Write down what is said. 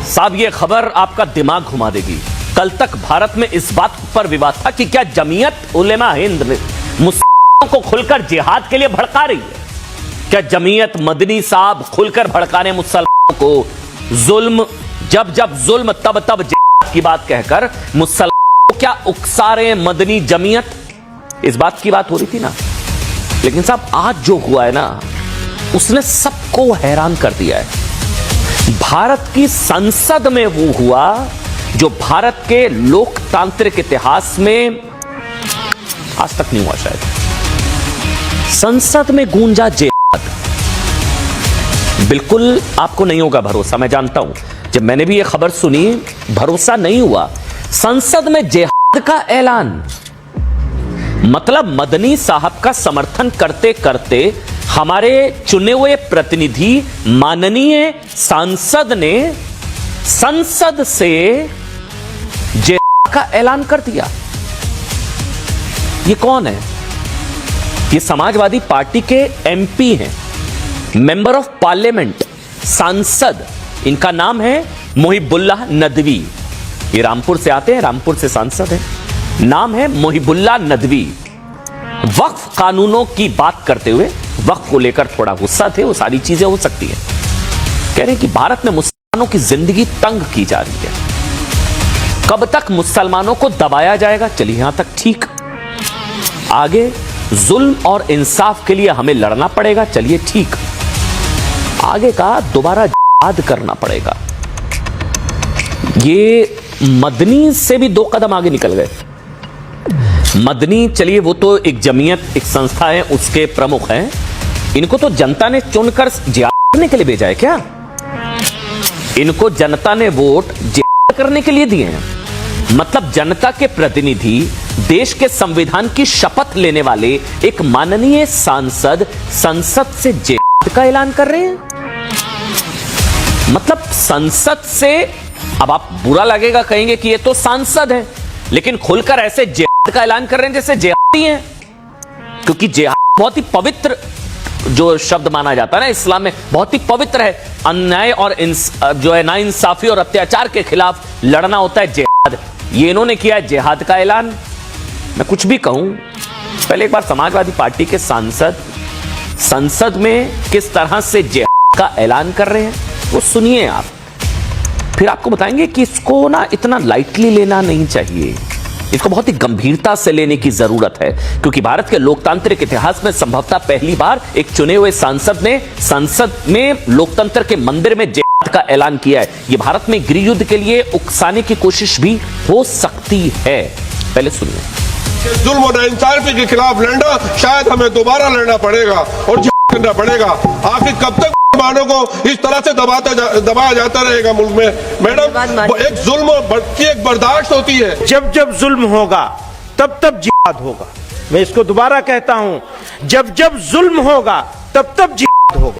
साहब ये खबर आपका दिमाग घुमा देगी। कल तक भारत में इस बात पर विवाद था कि क्या जमीयत उलेमा हिंद मुसलमानों को खुलकर जिहाद के लिए भड़का रही है। क्या जमीयत मदनी साहब खुलकर भड़का रहे मुसलमानों को जुल्म, जब जब जुल्म तब तब जिहाद की बात कहकर मुसलमानों को क्या उकसा रहे मदनी जमीयत। इस बात की बात हो रही थी ना, लेकिन साहब आज जो हुआ है ना उसने सबको हैरान कर दिया है। भारत की संसद में वो हुआ जो भारत के लोकतांत्रिक इतिहास में आज तक नहीं हुआ शायद। संसद में गूंजा जिहाद। बिल्कुल आपको नहीं होगा भरोसा, मैं जानता हूं। जब मैंने भी ये खबर सुनी भरोसा नहीं हुआ। संसद में जिहाद का ऐलान, मतलब मदनी साहब का समर्थन करते करते हमारे चुने हुए प्रतिनिधि माननीय सांसद ने संसद से जिहाद का ऐलान कर दिया। ये कौन है? ये समाजवादी पार्टी के एमपी हैं, मेंबर ऑफ पार्लियामेंट, सांसद। इनका नाम है मोहिबुल्लाह नदवी। ये रामपुर से आते हैं, रामपुर से सांसद हैं। नाम है मोहिबुल्लाह नदवी। वक्फ कानूनों की बात करते हुए वक्फ को लेकर थोड़ा गुस्सा थे, वो सारी चीजें हो सकती है। कह रहे हैं कि भारत में मुसलमानों की जिंदगी तंग की जा रही है। कब तक मुसलमानों को दबाया जाएगा? चलिए यहां तक ठीक। आगे जुल्म और इंसाफ के लिए हमें लड़ना पड़ेगा। चलिए ठीक। आगे का दोबारा जिहाद करना पड़ेगा। ये मदनी से भी 2 कदम आगे निकल गए। मदनी, चलिए वो तो एक जमीयत, एक संस्था है, उसके प्रमुख हैं। इनको तो जनता ने चुनकर जिहाद करने के लिए भेजा है क्या? इनको जनता ने वोट जिहाद करने के लिए दिए हैं। मतलब जनता के प्रतिनिधि, देश के संविधान की शपथ लेने वाले एक माननीय सांसद संसद से जिहाद का ऐलान कर रहे हैं। मतलब संसद से, अब आप बुरा लगेगा, कहेंगे कि ये तो सांसद है, लेकिन खुलकर ऐसे जिहाद का ऐलान कर रहे हैं जैसे जिहादी हैं। क्योंकि जिहाद बहुत ही पवित्र जो शब्द माना जाता है ना इस्लाम में, बहुत ही पवित्र है। अन्याय और जो है नाइंसाफी और अत्याचार के खिलाफ लड़ना होता है जिहाद। ये इन्होंने किया है जिहाद का ऐलान। मैं कुछ भी कहूं, पहले एक बार समाजवादी पार्टी के सांसद संसद में किस तरह से जिहाद का ऐलान कर रहे हैं वो सुनिए आप, फिर आपको बताएंगे कि इसको ना इतना लाइटली लेना नहीं चाहिए। इसको बहुत ही गंभीरता से लेने की जरूरत है, क्योंकि भारत के लोकतांत्रिक इतिहास में संभवतः पहली बार एक चुने हुए सांसद ने संसद में लोकतंत्र के मंदिर में जिहाद का ऐलान किया है। यह भारत में गृह युद्ध के लिए उकसाने की कोशिश भी हो सकती है। पहले सुनिए। जुल्म और नाइंसाफी के खिलाफ लड़ना, शायद हमें दोबारा लड़ना पड़ेगा और जिहाद करना पड़ेगा। आखिर कब तक मुसलमानों को इस तरह से दबाया जाता रहेगा मुल्क में? मैडम, एक जुल्म की एक बर्दाश्त होती है। जब जब जुल्म होगा तब तब जिहाद होगा। मैं इसको दोबारा कहता हूं, जब जब जुल्म होगा तब तब जिहाद होगा।